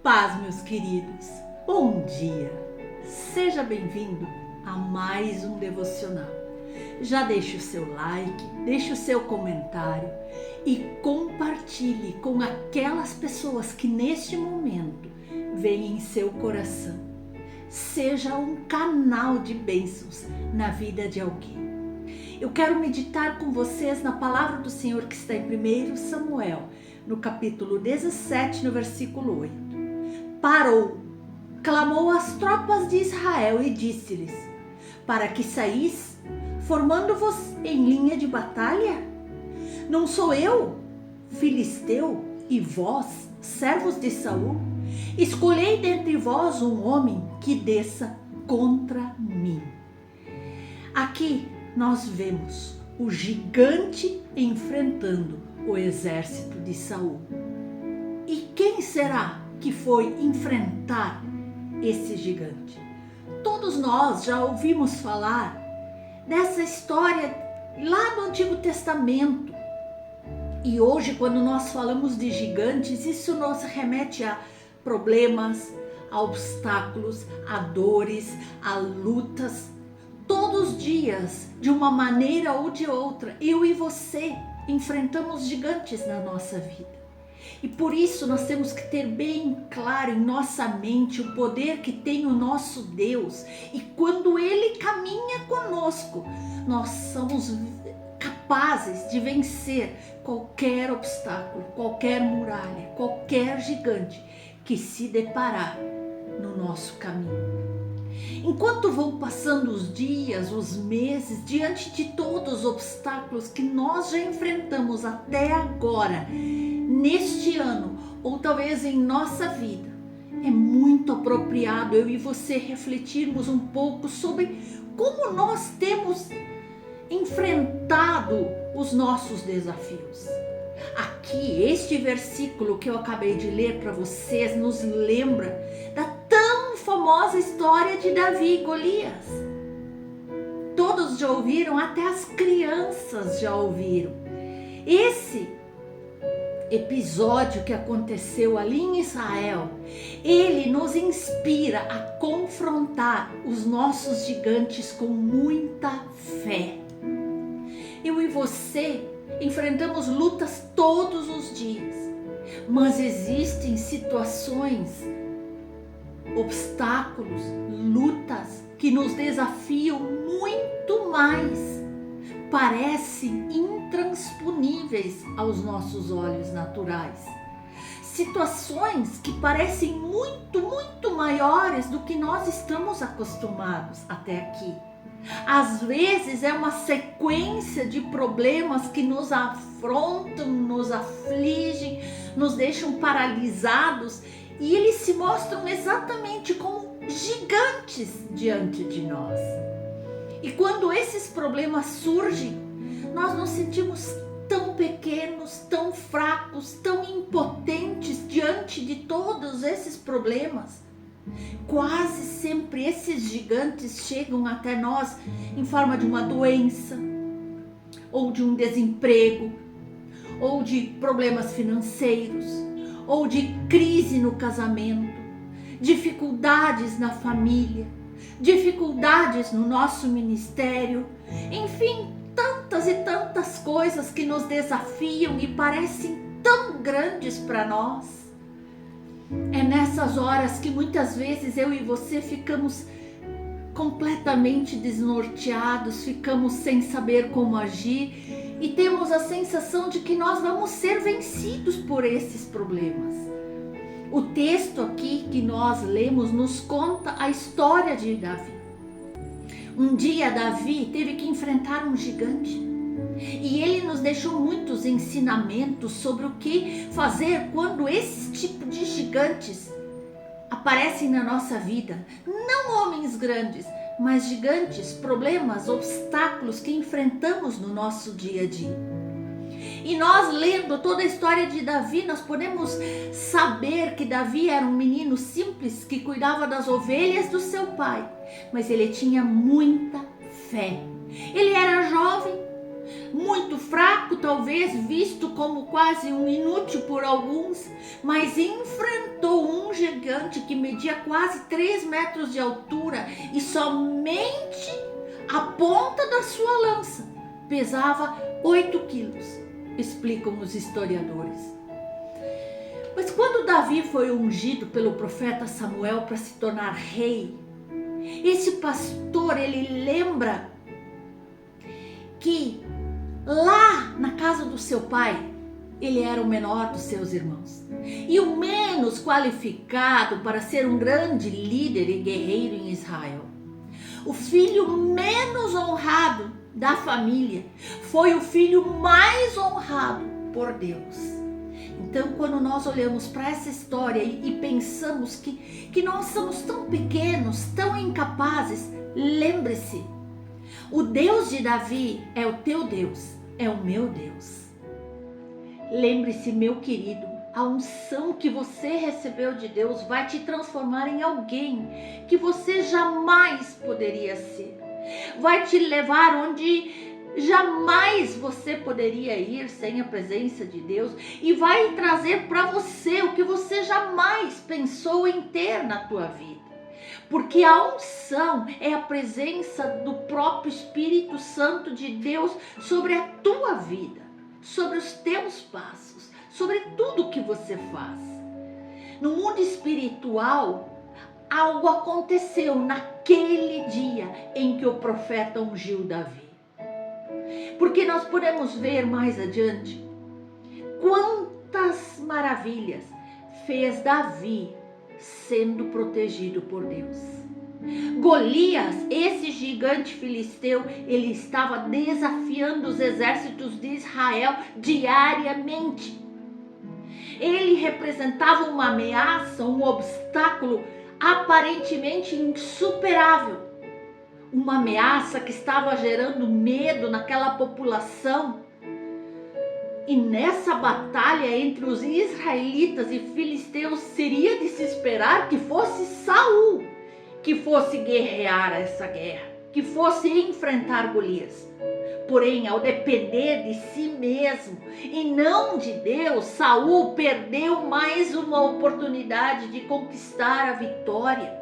paz, meus queridos. Bom dia. Seja bem-vindo a mais um devocional. Já deixe o seu like, deixe o seu comentário e compartilhe com aquelas pessoas que neste momento veem em seu coração. Seja um canal de bênçãos na vida de alguém. Eu quero meditar com vocês na palavra do Senhor que está em 1 Samuel, no capítulo 17, no versículo 8. Parou, clamou às tropas de Israel e disse-lhes: para que saís, formando-vos em linha de batalha? Não sou eu, filisteu, e vós, servos de Saul? Escolhei dentre vós um homem que desça contra mim. Aqui nós vemos o gigante enfrentando o exército de Saul. E quem será que foi enfrentar esse gigante? Todos nós já ouvimos falar dessa história lá no Antigo Testamento. E hoje, quando nós falamos de gigantes, isso nos remete a problemas, a obstáculos, a dores, a lutas. Todos os dias, de uma maneira ou de outra, eu e você enfrentamos gigantes na nossa vida. E por isso nós temos que ter bem claro em nossa mente o poder que tem o nosso Deus. E quando Ele caminha conosco, nós somos capazes de vencer qualquer obstáculo, qualquer muralha, qualquer gigante que se deparar no nosso caminho. Enquanto vão passando os dias, os meses, diante de todos os obstáculos que nós já enfrentamos até agora, neste ano, ou talvez em nossa vida, é muito apropriado eu e você refletirmos um pouco sobre como nós temos enfrentado os nossos desafios. Aqui, este versículo que eu acabei de ler para vocês nos lembra da tão famosa história de Davi e Golias. Todos já ouviram, até as crianças já ouviram. Esse episódio que aconteceu ali em Israel, ele nos inspira a confrontar os nossos gigantes com muita fé. Eu e você enfrentamos lutas todos os dias, mas existem situações, obstáculos, lutas que nos desafiam muito mais, parecem intransponíveis aos nossos olhos naturais. Situações que parecem muito maiores do que nós estamos acostumados até aqui. Às vezes é uma sequência de problemas que nos afrontam, nos afligem, nos deixam paralisados e eles se mostram exatamente como gigantes diante de nós. E quando esses problemas surgem, nós nos sentimos tão pequenos, tão fracos, tão impotentes diante de todos esses problemas. Quase sempre esses gigantes chegam até nós em forma de uma doença, ou de um desemprego, ou de problemas financeiros, ou de crise no casamento, dificuldades na família, dificuldades no nosso ministério, enfim, tantas e tantas coisas que nos desafiam e parecem tão grandes para nós. É nessas horas que muitas vezes eu e você ficamos completamente desnorteados, ficamos sem saber como agir e temos a sensação de que nós vamos ser vencidos por esses problemas. O texto aqui que nós lemos nos conta a história de Davi. Um dia Davi teve que enfrentar um gigante. E ele nos deixou muitos ensinamentos sobre o que fazer quando esse tipo de gigantes aparecem na nossa vida. Não homens grandes, mas gigantes, problemas, obstáculos que enfrentamos no nosso dia a dia. E nós, lendo toda a história de Davi, nós podemos saber que Davi era um menino simples que cuidava das ovelhas do seu pai, mas ele tinha muita fé. Ele era jovem, muito fraco, talvez visto como quase um inútil por alguns, mas enfrentou um gigante gigante que media quase 3 metros de altura e somente a ponta da sua lança pesava 8 quilos, explicam os historiadores. Mas quando Davi foi ungido pelo profeta Samuel para se tornar rei, esse pastor, ele lembra que lá na casa do seu pai, ele era o menor dos seus irmãos e o menos qualificado para ser um grande líder e guerreiro em Israel. O filho menos honrado da família foi o filho mais honrado por Deus. Então, quando nós olhamos para essa história e pensamos que nós somos tão pequenos, tão incapazes, lembre-se, o Deus de Davi é o teu Deus, é o meu Deus. Lembre-se, meu querido, a unção que você recebeu de Deus vai te transformar em alguém que você jamais poderia ser. Vai te levar onde jamais você poderia ir sem a presença de Deus e vai trazer para você o que você jamais pensou em ter na tua vida. Porque a unção é a presença do próprio Espírito Santo de Deus sobre a tua vida, sobre os teus passos, sobre tudo que você faz. No mundo espiritual, algo aconteceu naquele dia em que o profeta ungiu Davi. Porque nós podemos ver mais adiante quantas maravilhas fez Davi sendo protegido por Deus. Golias, esse gigante filisteu, ele estava desafiando os exércitos de Israel diariamente. Ele representava uma ameaça, um obstáculo aparentemente insuperável. Uma ameaça que estava gerando medo naquela população. E nessa batalha entre os israelitas e filisteus, seria de se esperar que fosse Saul que fosse guerrear essa guerra, que fosse enfrentar Golias. Porém, ao depender de si mesmo e não de Deus, Saul perdeu mais uma oportunidade de conquistar a vitória.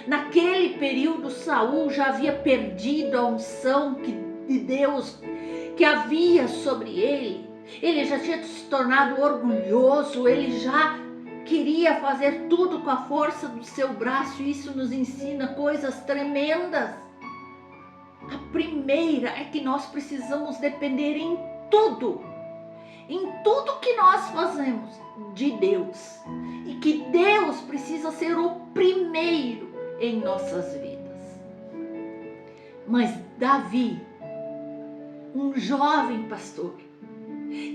Naquele período, Saul já havia perdido a unção de Deus que havia sobre ele. Ele já tinha se tornado orgulhoso, ele já queria fazer tudo com a força do seu braço. E isso nos ensina coisas tremendas. A primeira é que nós precisamos depender em tudo que nós fazemos, de Deus. E que Deus precisa ser o primeiro em nossas vidas. Mas Davi, um jovem pastor,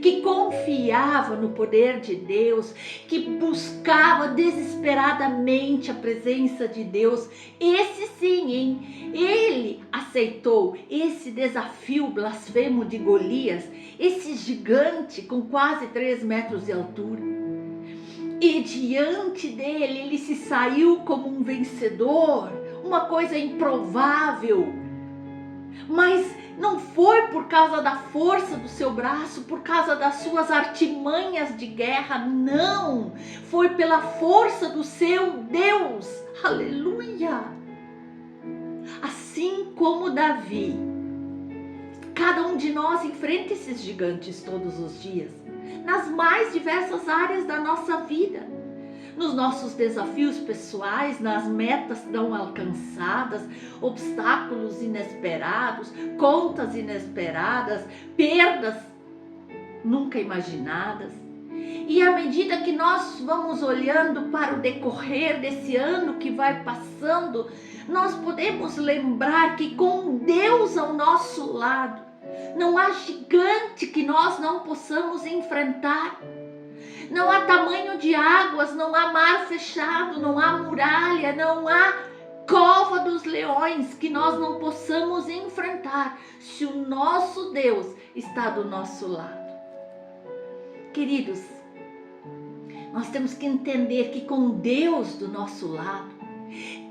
que confiava no poder de Deus, que buscava desesperadamente a presença de Deus, esse sim, hein? Ele aceitou esse desafio blasfemo de Golias, esse gigante com quase 3 metros de altura. E diante dele, ele se saiu como um vencedor, uma coisa improvável. Mas não foi por causa da força do seu braço, por causa das suas artimanhas de guerra, não. Foi pela força do seu Deus. Aleluia! Assim como Davi, cada um de nós enfrenta esses gigantes todos os dias, nas mais diversas áreas da nossa vida. Nos nossos desafios pessoais, nas metas não alcançadas, obstáculos inesperados, contas inesperadas, perdas nunca imaginadas. E à medida que nós vamos olhando para o decorrer desse ano que vai passando, nós podemos lembrar que com Deus ao nosso lado, não há gigante que nós não possamos enfrentar. Não há tamanho de águas, não há mar fechado, não há muralha, não há cova dos leões que nós não possamos enfrentar se o nosso Deus está do nosso lado. Queridos, nós temos que entender que com Deus do nosso lado,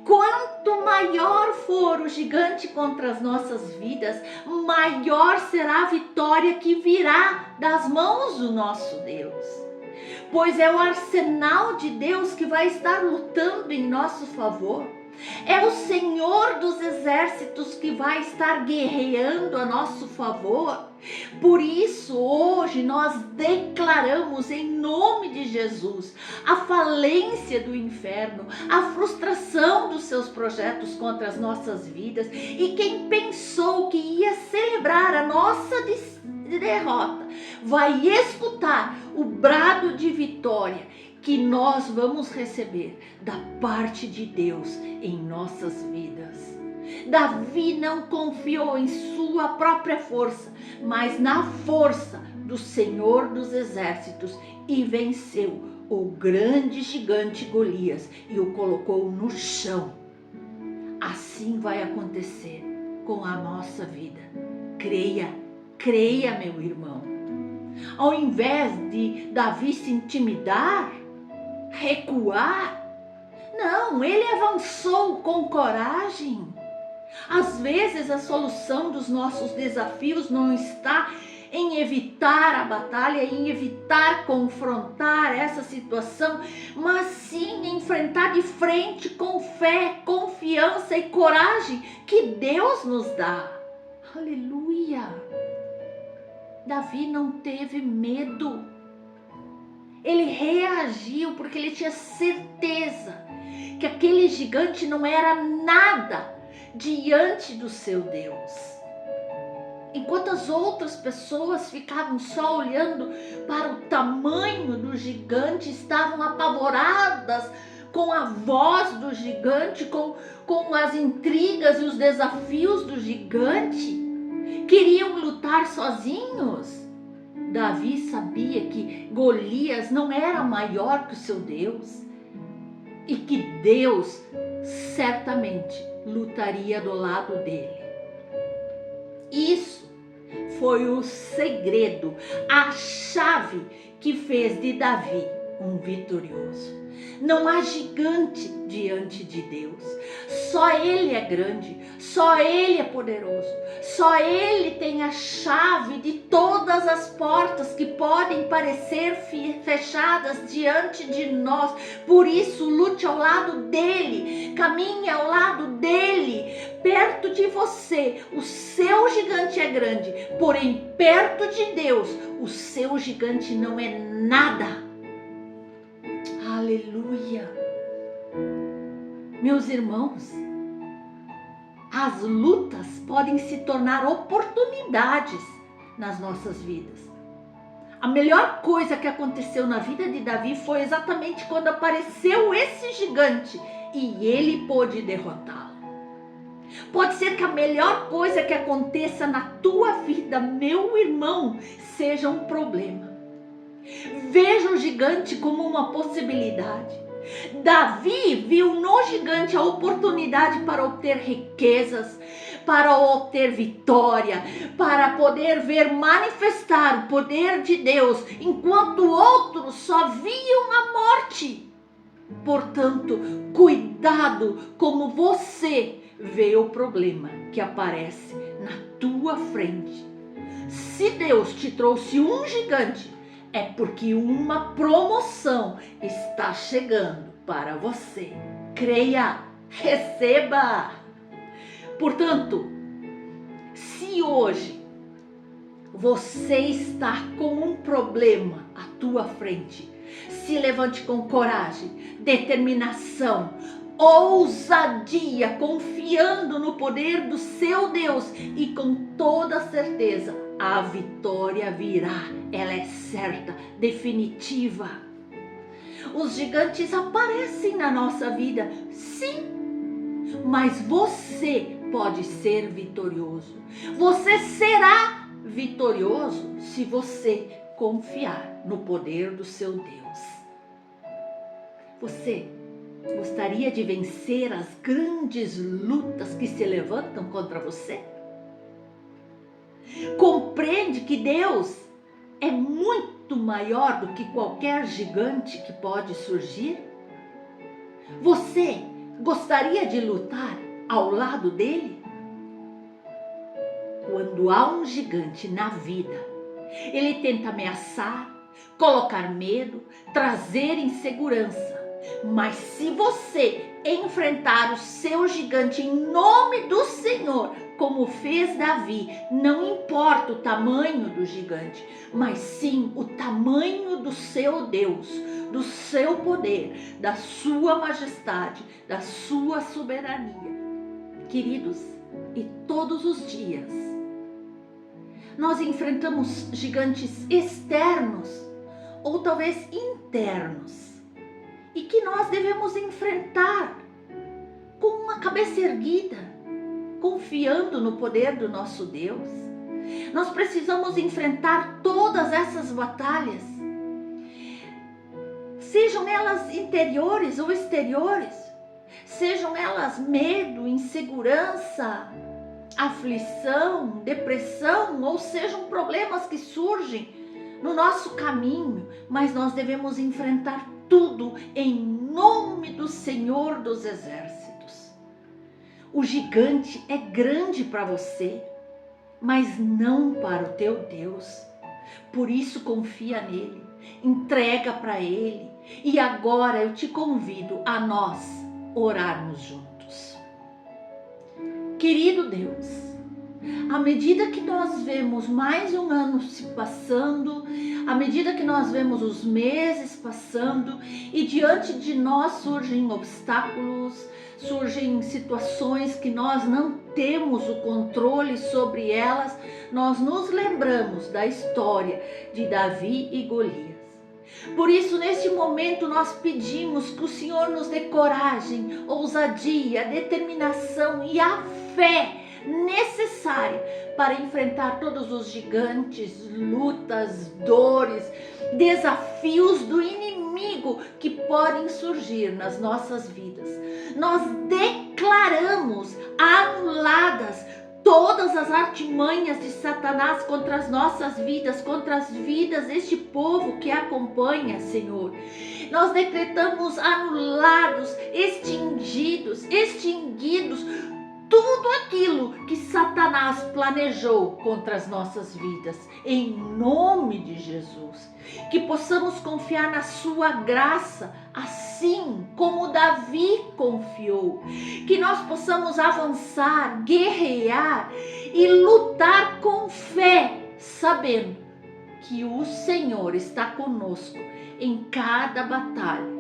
quanto maior for o gigante contra as nossas vidas, maior será a vitória que virá das mãos do nosso Deus. pois é o arsenal de Deus que vai estar lutando em nosso favor. É o Senhor dos exércitos que vai estar guerreando a nosso favor. Por isso, hoje nós declaramos em nome de Jesus a falência do inferno, a frustração dos seus projetos contra as nossas vidas. E quem pensou que ia celebrar a nossa derrota vai escutar o brado de vitória que nós vamos receber da parte de Deus em nossas vidas. Davi não confiou em sua própria força, mas na força do Senhor dos exércitos, e venceu o grande gigante Golias e o colocou no chão. Assim vai acontecer com a nossa vida. Creia, meu irmão. Ao invés de Davi se intimidar, recuar, não, ele avançou com coragem. Às vezes a solução dos nossos desafios não está em evitar a batalha, em evitar confrontar essa situação, mas sim em enfrentar de frente com fé, confiança e coragem que Deus nos dá. Aleluia! Davi não teve medo. Ele reagiu porque ele tinha certeza que aquele gigante não era nada diante do seu Deus. Enquanto as outras pessoas ficavam só olhando para o tamanho do gigante, estavam apavoradas com a voz do gigante, com as intrigas e os desafios do gigante, queriam lutar sozinhos. Davi sabia que Golias não era maior que o seu Deus e que Deus certamente lutaria do lado dele. Isso foi o segredo, a chave que fez de Davi um vitorioso. Não há gigante diante de Deus. Só Ele é grande, só Ele é poderoso, só Ele tem a chave de todas as portas que podem parecer fechadas diante de nós. Por isso, lute ao lado dele, caminhe ao lado dele. Perto de você, o seu gigante é grande, porém perto de Deus, o seu gigante não é nada. Aleluia! Meus irmãos, as lutas podem se tornar oportunidades nas nossas vidas. A melhor coisa que aconteceu na vida de Davi foi exatamente quando apareceu esse gigante e ele pôde derrotá-lo. Pode ser que a melhor coisa que aconteça na tua vida, meu irmão, seja um problema. Veja o gigante como uma possibilidade. Davi viu no gigante a oportunidade para obter riquezas, para obter vitória, para poder ver manifestar o poder de Deus, enquanto outros só viam a morte. Portanto, cuidado como você vê o problema que aparece na tua frente. Se Deus te trouxe um gigante, é porque uma promoção está chegando para você. Creia, receba. Portanto, se hoje você está com um problema à tua frente, se levante com coragem, determinação, ousadia, confiando no poder do seu Deus e com toda certeza a vitória virá. Ela é certa, definitiva. Os gigantes aparecem na nossa vida, sim, mas você pode ser vitorioso. Você será vitorioso se você confiar no poder do seu Deus. Você gostaria de vencer as grandes lutas que se levantam contra você? Compreende que Deus é muito maior do que qualquer gigante que pode surgir? Você gostaria de lutar ao lado dele? Quando há um gigante na vida, ele tenta ameaçar, colocar medo, trazer insegurança. Mas se você enfrentar o seu gigante em nome do Senhor, como fez Davi, não importa o tamanho do gigante, mas sim o tamanho do seu Deus, do seu poder, da sua majestade, da sua soberania. Queridos, e todos os dias nós enfrentamos gigantes externos ou talvez internos, e que nós devemos enfrentar com uma cabeça erguida, confiando no poder do nosso Deus. Nós precisamos enfrentar todas essas batalhas, sejam elas interiores ou exteriores, sejam elas medo, insegurança, aflição, depressão, ou sejam problemas que surgem no nosso caminho, mas nós devemos enfrentar tudo em nome do Senhor dos Exércitos. O gigante é grande para você, mas não para o teu Deus. Por isso confia nele, entrega para ele. E agora eu te convido a nós orarmos juntos. Querido Deus, à medida que nós vemos mais um ano se passando, à medida que nós vemos os meses passando e diante de nós surgem obstáculos, surgem situações que nós não temos o controle sobre elas, nós nos lembramos da história de Davi e Golias. Por isso, neste momento, nós pedimos que o Senhor nos dê coragem, ousadia, determinação e a fé necessária para enfrentar todos os gigantes, lutas, dores, desafios do inimigo que podem surgir nas nossas vidas. Nós declaramos anuladas todas as artimanhas de Satanás contra as nossas vidas, contra as vidas deste povo que acompanha, Senhor. Nós decretamos anulados, extinguidos tudo aquilo que Satanás planejou contra as nossas vidas, em nome de Jesus. Que possamos confiar na sua graça, assim como Davi confiou. Que nós possamos avançar, guerrear e lutar com fé, sabendo que o Senhor está conosco em cada batalha.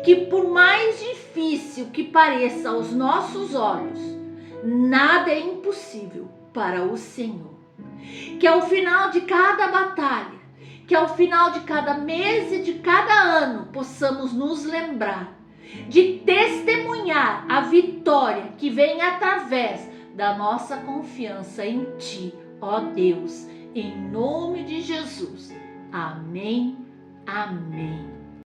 Que por mais difícil que pareça aos nossos olhos, nada é impossível para o Senhor. Que ao final de cada batalha, que ao final de cada mês e de cada ano, possamos nos lembrar de testemunhar a vitória que vem através da nossa confiança em Ti, ó Deus, em nome de Jesus. Amém, amém.